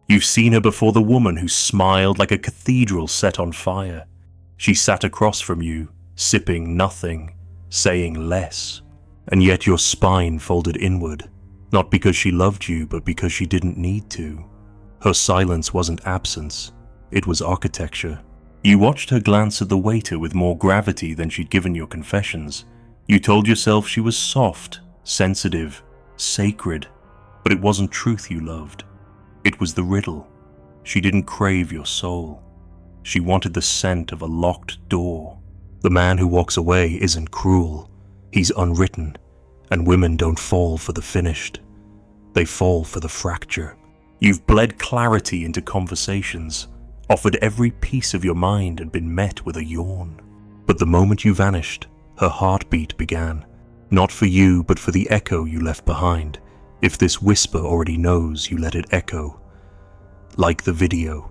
You've seen her before, the woman who smiled like a cathedral set on fire. She sat across from you, sipping nothing, saying less, and yet your spine folded inward, not because she loved you, but because she didn't need to. Her silence wasn't absence, it was architecture. You watched her glance at the waiter with more gravity than she'd given your confessions. You told yourself she was soft, sensitive, sacred, but it wasn't truth you loved. It was the riddle. She didn't crave your soul. She wanted the scent of a locked door. The man who walks away isn't cruel. He's unwritten, and women don't fall for the finished. They fall for the fracture. You've bled clarity into conversations, offered every piece of your mind and been met with a yawn. But the moment you vanished, her heartbeat began, not for you, but for the echo you left behind. If this whisper already knows, you let it echo. Like the video,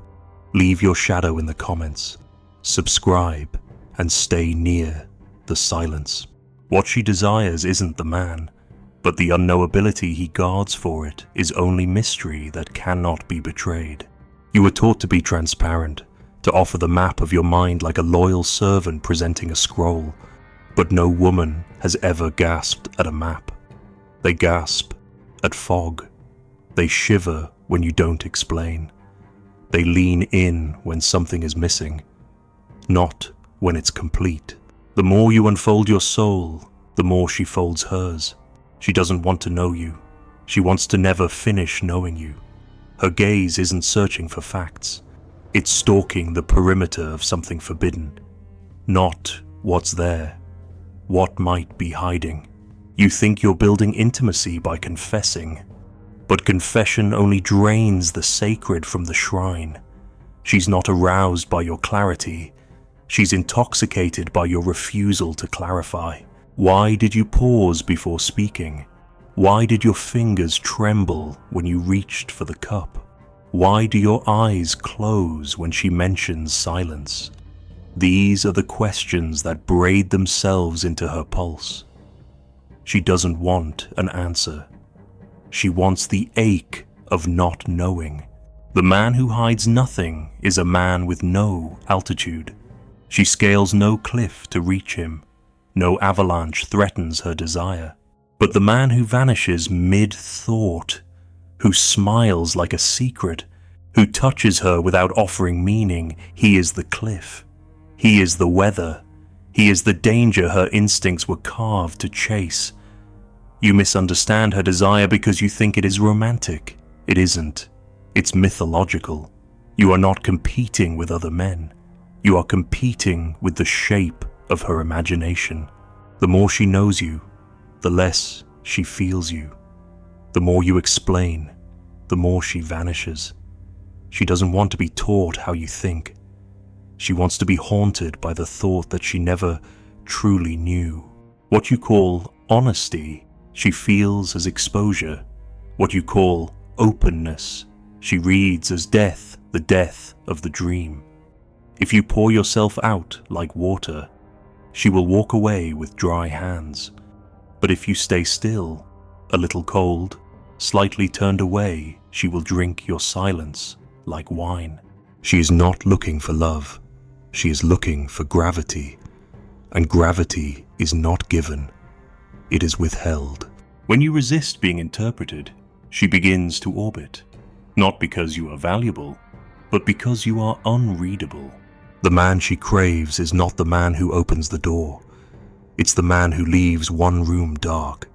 leave your shadow in the comments, subscribe, and stay near the silence. What she desires isn't the man, but the unknowability he guards for it is only mystery that cannot be betrayed. You were taught to be transparent, to offer the map of your mind like a loyal servant presenting a scroll, but no woman has ever gasped at a map. They gasp at fog. They shiver when you don't explain. They lean in when something is missing, not when it's complete. The more you unfold your soul, the more she folds hers. She doesn't want to know you. She wants to never finish knowing you. Her gaze isn't searching for facts. It's stalking the perimeter of something forbidden. Not what's there, what might be hiding. You think you're building intimacy by confessing, but confession only drains the sacred from the shrine. She's not aroused by your clarity. She's intoxicated by your refusal to clarify. Why did you pause before speaking? Why did your fingers tremble when you reached for the cup? Why do your eyes close when she mentions silence? These are the questions that braid themselves into her pulse. She doesn't want an answer. She wants the ache of not knowing. The man who hides nothing is a man with no altitude. She scales no cliff to reach him. No avalanche threatens her desire. But the man who vanishes mid-thought, who smiles like a secret, who touches her without offering meaning, he is the cliff. He is the weather. He is the danger her instincts were carved to chase. You misunderstand her desire because you think it is romantic. It isn't. It's mythological. You are not competing with other men. You are competing with the shape of her imagination. The more she knows you, the less she feels you. The more you explain, the more she vanishes. She doesn't want to be taught how you think. She wants to be haunted by the thought that she never truly knew. What you call honesty, she feels as exposure. What you call openness, she reads as death, the death of the dream. If you pour yourself out like water, she will walk away with dry hands. But if you stay still, a little cold, slightly turned away, she will drink your silence like wine. She is not looking for love. She is looking for gravity. And gravity is not given. It is withheld. When you resist being interpreted, she begins to orbit. Not because you are valuable, but because you are unreadable. The man she craves is not the man who opens the door. It's the man who leaves one room dark.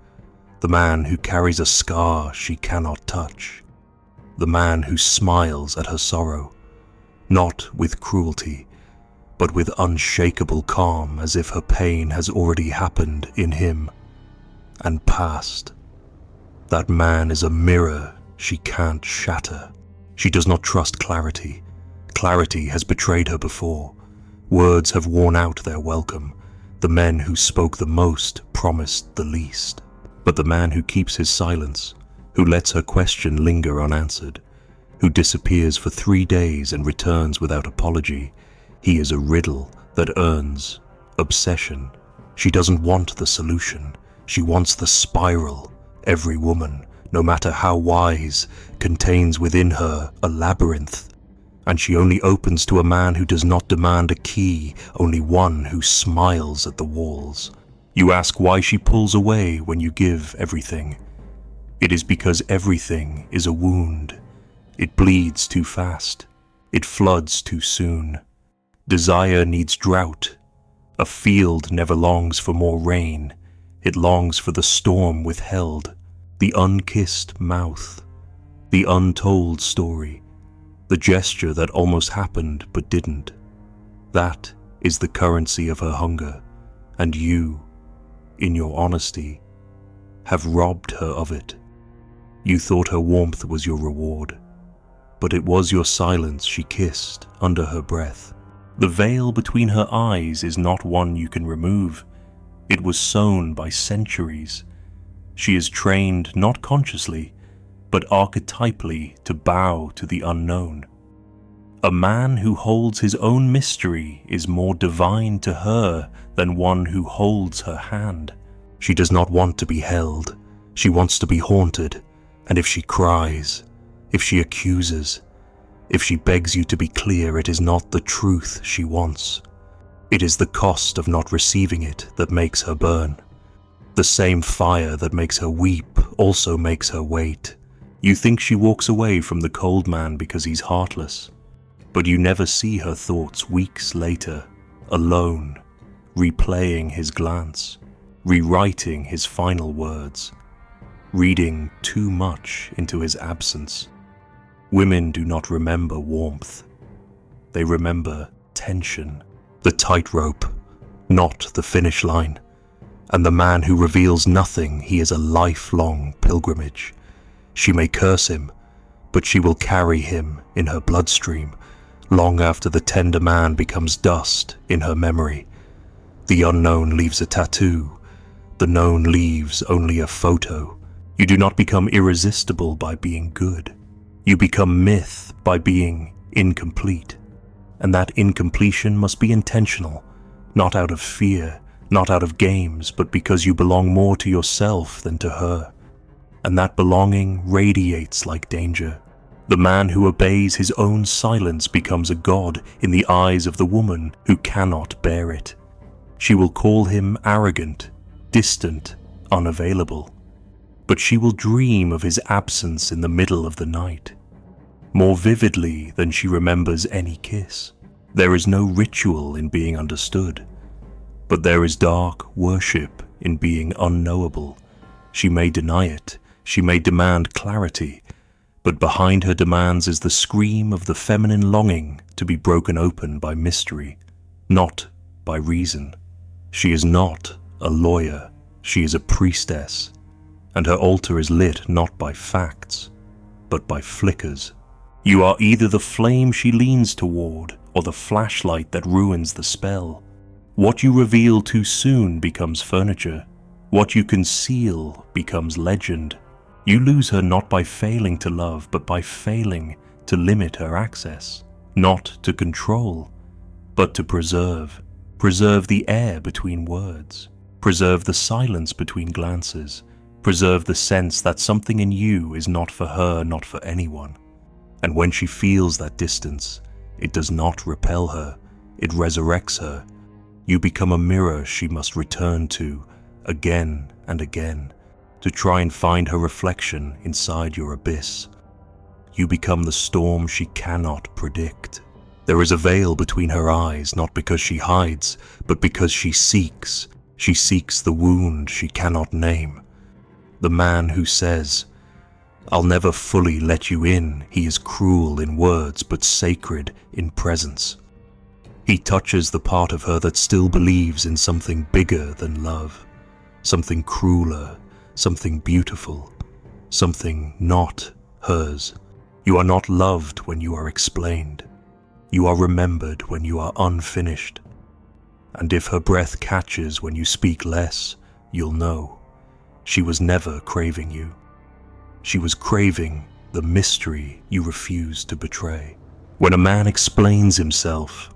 The man who carries a scar she cannot touch. The man who smiles at her sorrow, not with cruelty, but with unshakable calm, as if her pain has already happened in him and passed. That man is a mirror she can't shatter. She does not trust clarity. Clarity has betrayed her before. Words have worn out their welcome. The men who spoke the most promised the least. But the man who keeps his silence, who lets her question linger unanswered, who disappears for 3 days and returns without apology, he is a riddle that earns obsession. She doesn't want the solution. She wants the spiral. Every woman no matter how wise, contains within her a labyrinth, and she only opens to a man who does not demand a key, only one who smiles at the walls. You ask why she pulls away when you give everything. It is because everything is a wound. It bleeds too fast. It floods too soon. Desire needs drought. A field never longs for more rain. It longs for the storm withheld, the unkissed mouth, the untold story, the gesture that almost happened but didn't. That is the currency of her hunger, and you, in your honesty, have robbed her of it. You thought her warmth was your reward, but it was your silence she kissed under her breath. The veil between her eyes is not one you can remove. It was sewn by centuries. She is trained not consciously, but archetypally to bow to the unknown. A man who holds his own mystery is more divine to her than one who holds her hand. She does not want to be held. She wants to be haunted. And if she cries, if she accuses, if she begs you to be clear, it is not the truth she wants. It is the cost of not receiving it that makes her burn. The same fire that makes her weep also makes her wait. You think she walks away from the cold man because he's heartless, but you never see her thoughts weeks later, alone, replaying his glance, rewriting his final words, reading too much into his absence. Women do not remember warmth. They remember tension, the tightrope, not the finish line. And the man who reveals nothing, he is a lifelong pilgrimage. She may curse him, but she will carry him in her bloodstream, long after the tender man becomes dust in her memory. The unknown leaves a tattoo. The known leaves only a photo. You do not become irresistible by being good. You become myth by being incomplete. And that incompletion must be intentional, not out of fear, not out of games, but because you belong more to yourself than to her. And that belonging radiates like danger. The man who obeys his own silence becomes a god in the eyes of the woman who cannot bear it. She will call him arrogant, distant, unavailable. But she will dream of his absence in the middle of the night, more vividly than she remembers any kiss. There is no ritual in being understood, but there is dark worship in being unknowable. She may deny it, she may demand clarity, but behind her demands is the scream of the feminine longing to be broken open by mystery, not by reason. She is not a lawyer, she is a priestess, and her altar is lit not by facts, but by flickers. You are either the flame she leans toward, or the flashlight that ruins the spell. What you reveal too soon becomes furniture. What you conceal becomes legend. You lose her not by failing to love, but by failing to limit her access. Not to control, but to preserve. Preserve the air between words. Preserve the silence between glances. Preserve the sense that something in you is not for her, not for anyone. And when she feels that distance, it does not repel her, it resurrects her. You become a mirror she must return to again and again, to try and find her reflection inside your abyss. You become the storm she cannot predict. There is a veil between her eyes, not because she hides, but because she seeks. She seeks the wound she cannot name. The man who says, "I'll never fully let you in," he is cruel in words but sacred in presence. He touches the part of her that still believes in something bigger than love, something crueler, something beautiful, something not hers. You are not loved when you are explained. You are remembered when you are unfinished. And if her breath catches when you speak less, you'll know. She was never craving you. She was craving the mystery you refused to betray. When a man explains himself,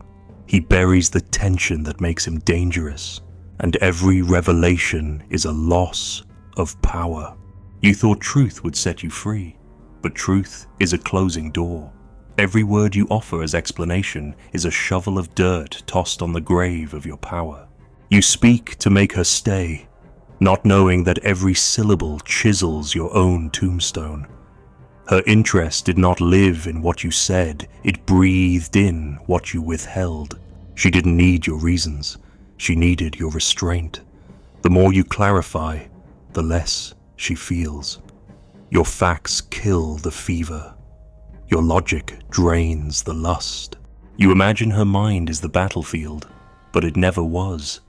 he buries the tension that makes him dangerous, and every revelation is a loss of power. You thought truth would set you free, but truth is a closing door. Every word you offer as explanation is a shovel of dirt tossed on the grave of your power. You speak to make her stay, not knowing that every syllable chisels your own tombstone. Her interest did not live in what you said, it breathed in what you withheld. She didn't need your reasons, she needed your restraint. The more you clarify, the less she feels. Your facts kill the fever. Your logic drains the lust. You imagine her mind is the battlefield, but it never was.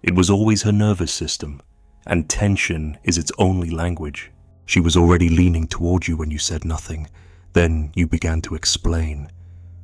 It was always her nervous system, and tension is its only language. She was already leaning toward you when you said nothing. Then you began to explain.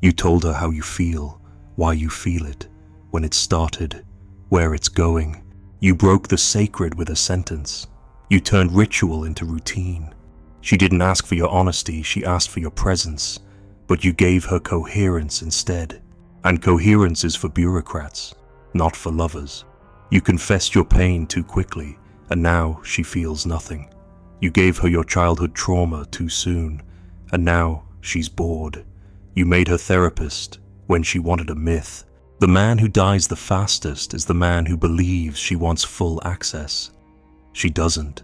You told her how you feel, why you feel it, when it started, where it's going. You broke the sacred with a sentence. You turned ritual into routine. She didn't ask for your honesty, she asked for your presence, but you gave her coherence instead. And coherence is for bureaucrats, not for lovers. You confessed your pain too quickly, and now she feels nothing. You gave her your childhood trauma too soon, and now she's bored. You made her therapist when she wanted a myth. The man who dies the fastest is the man who believes she wants full access. She doesn't.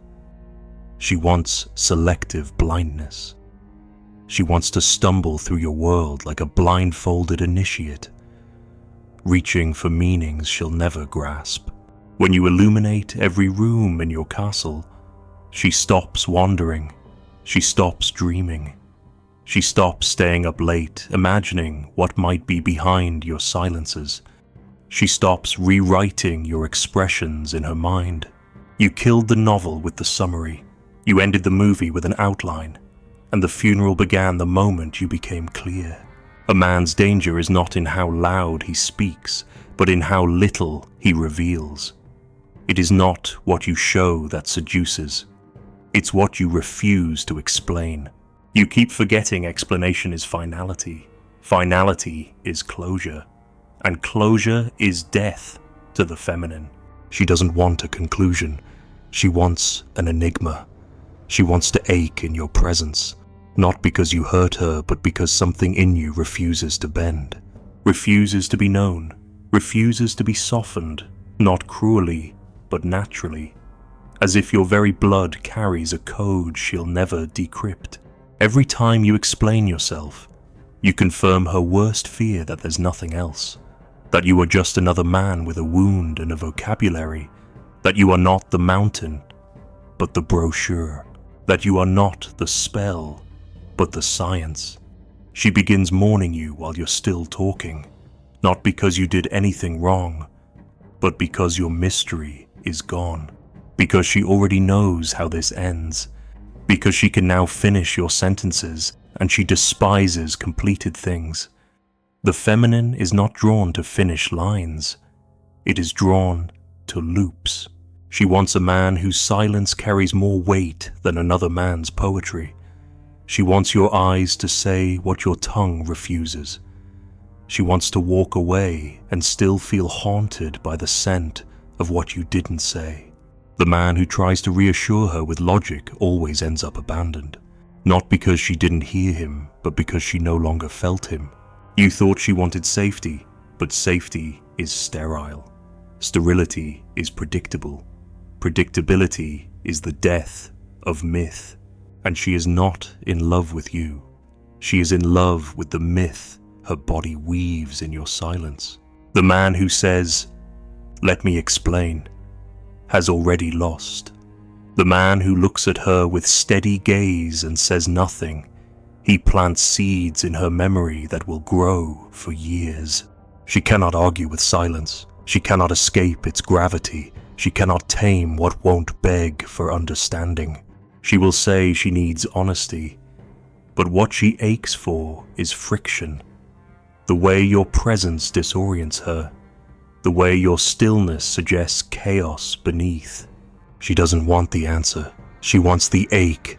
She wants selective blindness. She wants to stumble through your world like a blindfolded initiate, reaching for meanings she'll never grasp. When you illuminate every room in your castle, she stops wandering, she stops dreaming, she stops staying up late, imagining what might be behind your silences. She stops rewriting your expressions in her mind. You killed the novel with the summary. You ended the movie with an outline, and the funeral began the moment you became clear. A man's danger is not in how loud he speaks, but in how little he reveals. It is not what you show that seduces. It's what you refuse to explain. You keep forgetting explanation is finality. Finality is closure. And closure is death to the feminine. She doesn't want a conclusion. She wants an enigma. She wants to ache in your presence, not because you hurt her, but because something in you refuses to bend, refuses to be known, refuses to be softened, not cruelly, but naturally, as if your very blood carries a code she'll never decrypt. Every time you explain yourself, you confirm her worst fear that there's nothing else, that you are just another man with a wound and a vocabulary, that you are not the mountain, but the brochure, that you are not the spell, but the science. She begins mourning you while you're still talking, not because you did anything wrong, but because your mystery is gone, because she already knows how this ends, because she can now finish your sentences, and she despises completed things. The feminine is not drawn to finish lines, it is drawn to loops. She wants a man whose silence carries more weight than another man's poetry. She wants your eyes to say what your tongue refuses. She wants to walk away and still feel haunted by the scent of what you didn't say. The man who tries to reassure her with logic always ends up abandoned, not because she didn't hear him, but because she no longer felt him. You thought she wanted safety, but safety is sterile. Sterility is predictable. Predictability is the death of myth, and she is not in love with you. She is in love with the myth her body weaves in your silence. The man who says, "Let me explain," has already lost. The man who looks at her with steady gaze and says nothing, he plants seeds in her memory that will grow for years. She cannot argue with silence. She cannot escape its gravity. She cannot tame what won't beg for understanding. She will say she needs honesty, but what she aches for is friction. The way your presence disorients her, the way your stillness suggests chaos beneath. She doesn't want the answer. She wants the ache.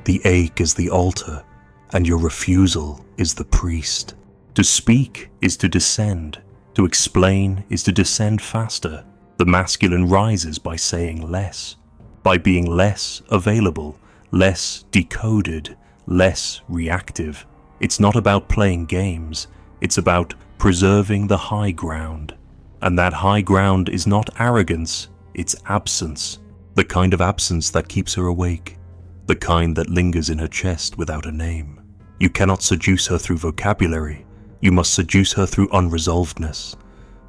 The ache is the altar, and your refusal is the priest. To speak is to descend. To explain is to descend faster. The masculine rises by saying less, by being less available, less decoded, less reactive. It's not about playing games, it's about preserving the high ground. And that high ground is not arrogance, it's absence. The kind of absence that keeps her awake, the kind that lingers in her chest without a name. You cannot seduce her through vocabulary, you must seduce her through unresolvedness,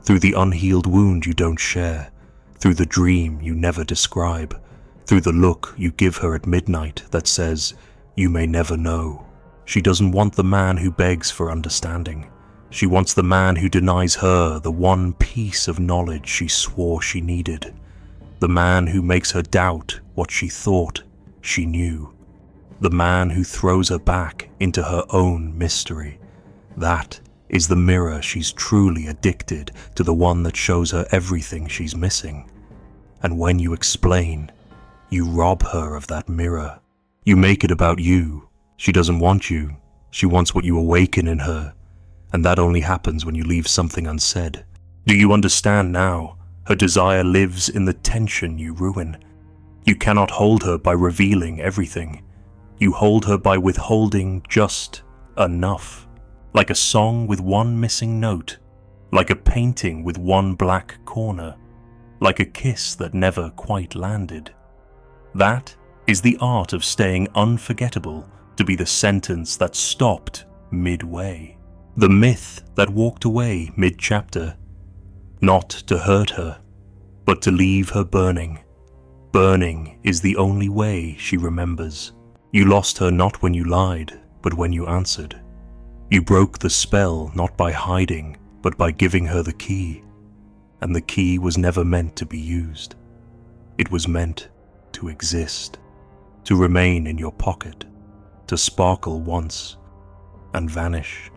through the unhealed wound you don't share, through the dream you never describe, through the look you give her at midnight that says, "You may never know." She doesn't want the man who begs for understanding. She wants the man who denies her the one piece of knowledge she swore she needed. The man who makes her doubt what she thought she knew. The man who throws her back into her own mystery. That is the mirror she's truly addicted to, the one that shows her everything she's missing. And when you explain, you rob her of that mirror. You make it about you. She doesn't want you. She wants what you awaken in her. And that only happens when you leave something unsaid. Do you understand now? Her desire lives in the tension you ruin. You cannot hold her by revealing everything. You hold her by withholding just enough. Like a song with one missing note. Like a painting with one black corner. Like a kiss that never quite landed. That is the art of staying unforgettable, to be the sentence that stopped midway. The myth that walked away mid-chapter. Not to hurt her, but to leave her burning. Burning is the only way she remembers. You lost her not when you lied, but when you answered. You broke the spell not by hiding, but by giving her the key. And the key was never meant to be used. It was meant to exist, to remain in your pocket, to sparkle once and vanish.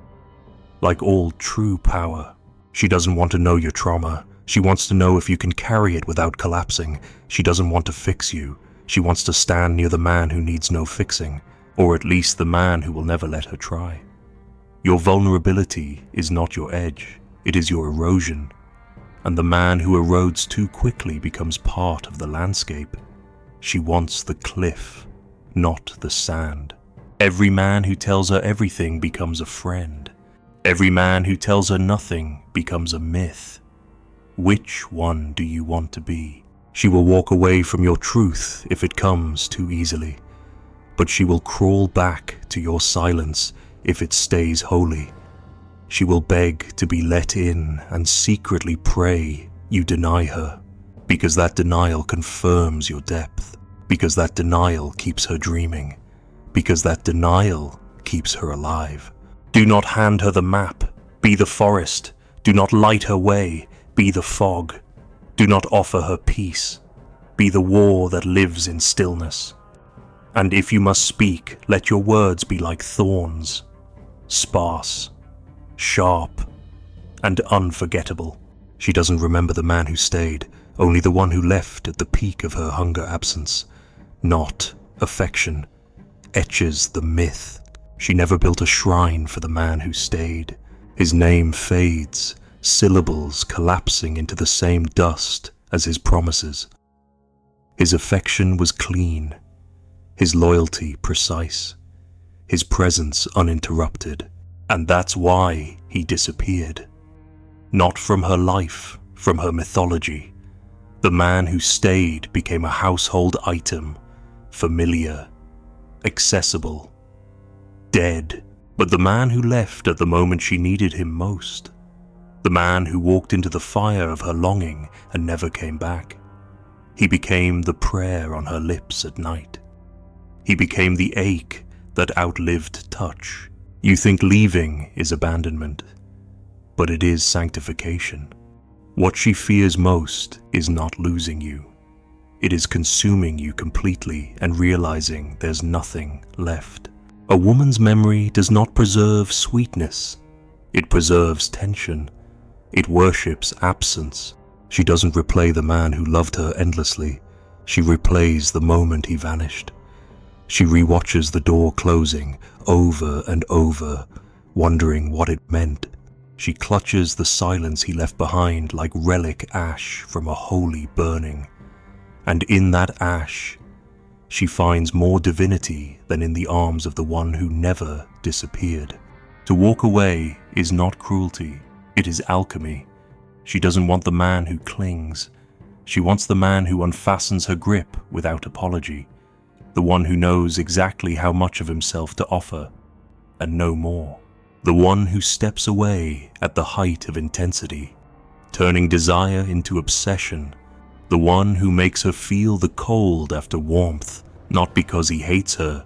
Like all true power, she doesn't want to know your trauma. She wants to know if you can carry it without collapsing. She doesn't want to fix you. She wants to stand near the man who needs no fixing, or at least the man who will never let her try. Your vulnerability is not your edge, it is your erosion. And the man who erodes too quickly becomes part of the landscape. She wants the cliff, not the sand. Every man who tells her everything becomes a friend. Every man who tells her nothing becomes a myth. Which one do you want to be? She will walk away from your truth if it comes too easily, but she will crawl back to your silence if it stays holy. She will beg to be let in and secretly pray you deny her, because that denial confirms your depth, because that denial keeps her dreaming, because that denial keeps her alive. Do not hand her the map, be the forest. Do not light her way, be the fog. Do not offer her peace, be the war that lives in stillness. And if you must speak, let your words be like thorns, sparse, sharp, and unforgettable. She doesn't remember the man who stayed, only the one who left at the peak of her hunger absence. Not affection etches the myth. She never built a shrine for the man who stayed. His name fades, syllables collapsing into the same dust as his promises. His affection was clean, his loyalty precise, his presence uninterrupted, and that's why he disappeared. Not from her life, from her mythology. The man who stayed became a household item, familiar, accessible, dead. But the man who left at the moment she needed him most, the man who walked into the fire of her longing and never came back, he became the prayer on her lips at night. He became the ache that outlived touch. You think leaving is abandonment, but it is sanctification. What she fears most is not losing you. It is consuming you completely and realizing there's nothing left. A woman's memory does not preserve sweetness. It preserves tension. It worships absence. She doesn't replay the man who loved her endlessly. She replays the moment he vanished. She rewatches the door closing over and over, wondering what it meant. She clutches the silence he left behind like relic ash from a holy burning. And in that ash, she finds more divinity than in the arms of the one who never disappeared. To walk away is not cruelty, it is alchemy. She doesn't want the man who clings. She wants the man who unfastens her grip without apology, the one who knows exactly how much of himself to offer, and no more. The one who steps away at the height of intensity, turning desire into obsession. The one who makes her feel the cold after warmth, not because he hates her,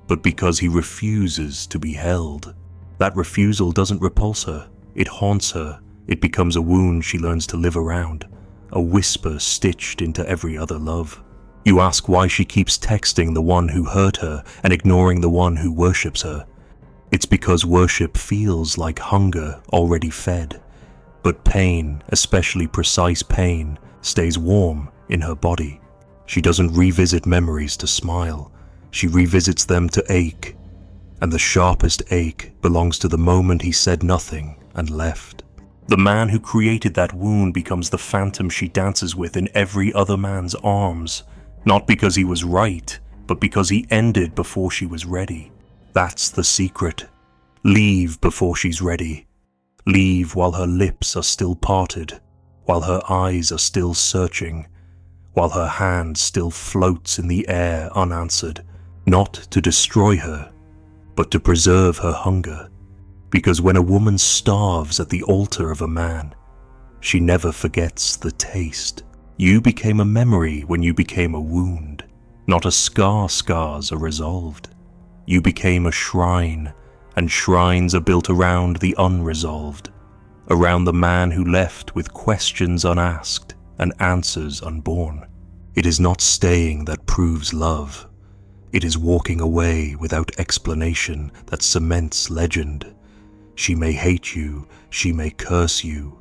but because he refuses to be held. That refusal doesn't repulse her, it haunts her. It becomes a wound she learns to live around, a whisper stitched into every other love. You ask why she keeps texting the one who hurt her and ignoring the one who worships her. It's because worship feels like hunger already fed, but pain, especially precise pain, stays warm in her body. She doesn't revisit memories to smile, she revisits them to ache, and the sharpest ache belongs to the moment he said nothing and left. The man who created that wound becomes the phantom she dances with in every other man's arms, not because he was right, but because he ended before she was ready. That's the secret. Leave before she's ready. Leave while her lips are still parted, while her eyes are still searching, while her hand still floats in the air unanswered, not to destroy her, but to preserve her hunger. Because when a woman starves at the altar of a man, she never forgets the taste. You became a memory when you became a wound, not a scar. Scars are resolved. You became a shrine, and shrines are built around the unresolved, around the man who left with questions unasked and answers unborn. It is not staying that proves love. It is walking away without explanation that cements legend. She may hate you, she may curse you,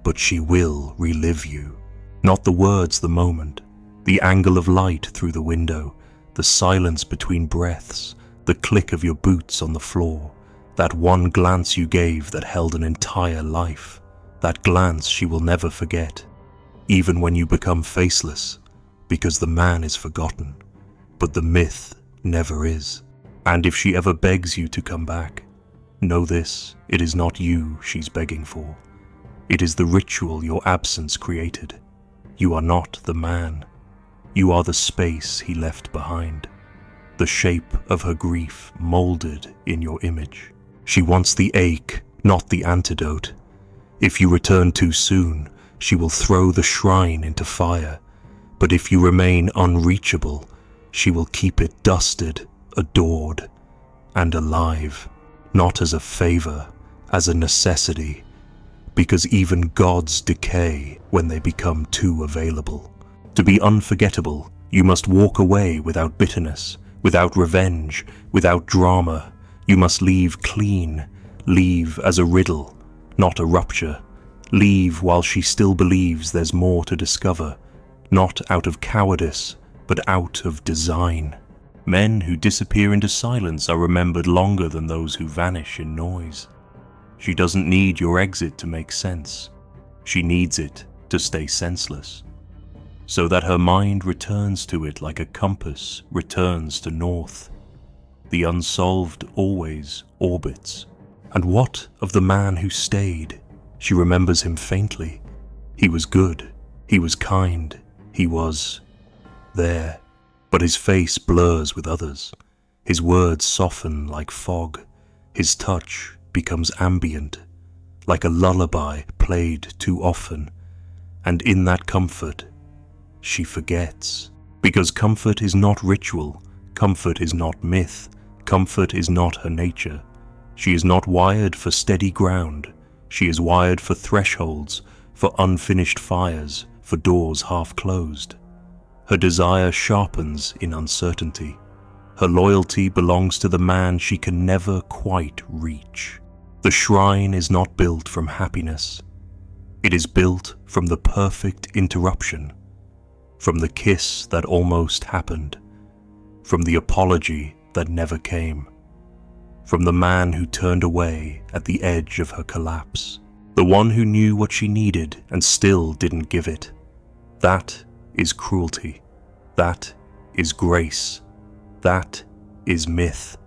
but she will relive you. Not the words, the moment, the angle of light through the window, the silence between breaths, the click of your boots on the floor, that one glance you gave that held an entire life. That glance she will never forget, even when you become faceless, because the man is forgotten, but the myth never is. And if she ever begs you to come back, know this, it is not you she's begging for. It is the ritual your absence created. You are not the man. You are the space he left behind, the shape of her grief molded in your image. She wants the ache, not the antidote. If you return too soon, she will throw the shrine into fire. But if you remain unreachable, she will keep it dusted, adored, and alive. Not as a favor, as a necessity, because even gods decay when they become too available. To be unforgettable, you must walk away without bitterness, without revenge, without drama. You must leave clean, leave as a riddle, not a rupture. Leave while she still believes there's more to discover, not out of cowardice, but out of design. Men who disappear into silence are remembered longer than those who vanish in noise. She doesn't need your exit to make sense. She needs it to stay senseless, so that her mind returns to it like a compass returns to north. The unsolved always orbits. And what of the man who stayed? She remembers him faintly. He was good, he was kind, he was there. But his face blurs with others. His words soften like fog. His touch becomes ambient, like a lullaby played too often. And in that comfort, she forgets. Because comfort is not ritual, comfort is not myth, comfort is not her nature. She is not wired for steady ground. She is wired for thresholds, for unfinished fires, for doors half closed. Her desire sharpens in uncertainty. Her loyalty belongs to the man she can never quite reach. The shrine is not built from happiness. It is built from the perfect interruption, from the kiss that almost happened, from the apology that never came, from the man who turned away at the edge of her collapse, the one who knew what she needed and still didn't give it. That is cruelty. That is grace. That is myth.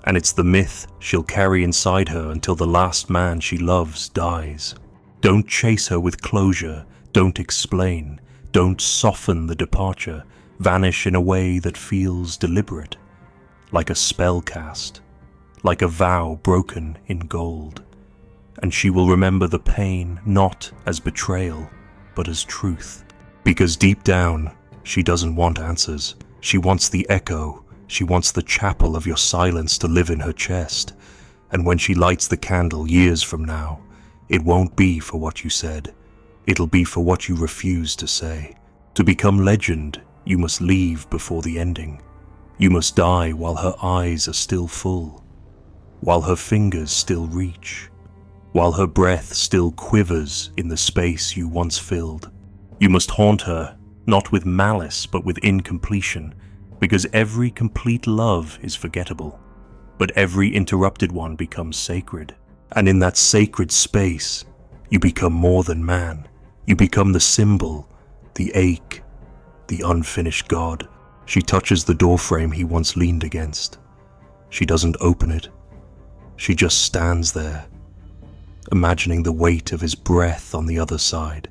And it's the myth she'll carry inside her until the last man she loves dies. Don't chase her with closure, don't explain, don't soften the departure, vanish in a way that feels deliberate, like a spell cast, like a vow broken in gold. And she will remember the pain not as betrayal, but as truth. Because deep down, she doesn't want answers. She wants the echo. She wants the chapel of your silence to live in her chest. And when she lights the candle years from now, it won't be for what you said. It'll be for what you refuse to say. To become legend, you must leave before the ending. You must die while her eyes are still full, while her fingers still reach, while her breath still quivers in the space you once filled. You must haunt her, not with malice but with incompletion, because every complete love is forgettable, but every interrupted one becomes sacred. And in that sacred space, you become more than man. You become the symbol, the ache, the unfinished God. She touches the doorframe he once leaned against. She doesn't open it. She just stands there, imagining the weight of his breath on the other side,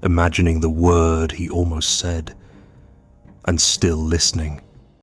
imagining the word he almost said, and still listening.